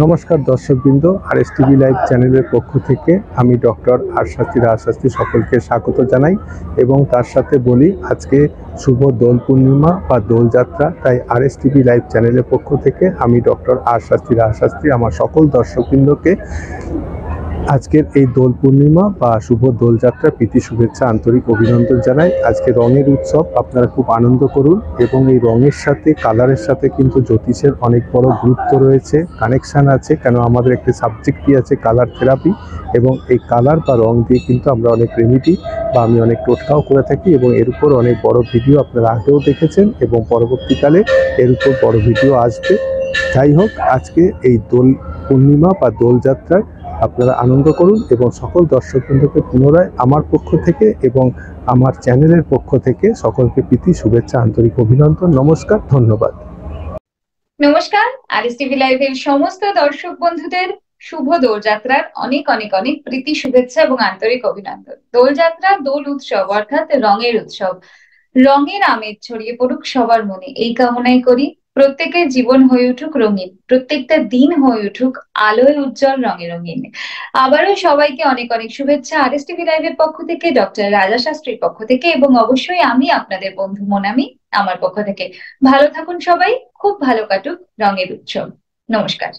নমস্কার দর্শকবৃন্দ, RS TV live চ্যানেলের পক্ষ থেকে আমি ডক্টর আর শাস্তি সকলকে স্বাগত জানাই এবং তার সাথে বলি আজকে শুভ দোল পূর্ণিমা বা দোলযাত্রা। তাই আরএস টিভি লাইভ চ্যানেলের পক্ষ থেকে আমি ডক্টর আর শাস্তি আমার সকল দর্শকবৃন্দকে আজকের এই দোল পূর্ণিমা বা শুভ দোলযাত্রা প্রীতি শুভেচ্ছা আন্তরিক অভিনন্দন জানাই। আজকে রঙের উৎসব, আপনারা খুব আনন্দ করুন এবং এই রঙের সাথে কালারের সাথে কিন্তু জ্যোতিষের অনেক বড় গুরুত্ব রয়েছে, কানেকশান আছে। কেন আমাদের একটি সাবজেক্টই আছে কালার থেরাপি এবং এই কালার বা রং দিয়ে কিন্তু আমরা অনেক রেমিডি বা আমি অনেক টোটকাও করে থাকি এবং এর উপর অনেক বড় ভিডিও আপনারা আগেও দেখেছেন এবং পরবর্তীকালে এর উপর বড় ভিডিও আসবে। যাই হোক, আজকে এই দোল পূর্ণিমা বা দোলযাত্রায় আপনারা আনন্দ করুন এবং সকল দর্শকবৃন্দকে পুনরায় আমার পক্ষ থেকে এবং আমার চ্যানেলের পক্ষ থেকে সকলকে প্রীতি শুভেচ্ছা আন্তরিক অভিনন্দন। নমস্কার, ধন্যবাদ। নমস্কার, আরএস টিভি লাইভের সমস্ত দর্শক বন্ধুদের শুভ দোলযাত্রার অনেক অনেক অনেক প্রীতি শুভেচ্ছা এবং আন্তরিক অভিনন্দন। দোলযাত্রা দোল উৎসব অর্থাৎ রঙের উৎসব। রঙের আমেজ ছড়িয়ে পড়ুক সবার মনে, এই কামনাই করি। প্রত্যেকের জীবন হয়ে উঠুক রঙিন, প্রত্যেকটা দিন হয়ে উঠুক আলোয় উজ্জ্বল, রঙে রঙিন। আবারও সবাইকে অনেক অনেক শুভেচ্ছা আরএস টিভি লাইভের পক্ষ থেকে, ডক্টর রাজা শাস্ত্রীর পক্ষ থেকে এবং অবশ্যই আমি আপনাদের বন্ধু মোনামি আমার পক্ষ থেকে। ভালো থাকুন সবাই, খুব ভালো কাটুক রঙের উৎসব। নমস্কার।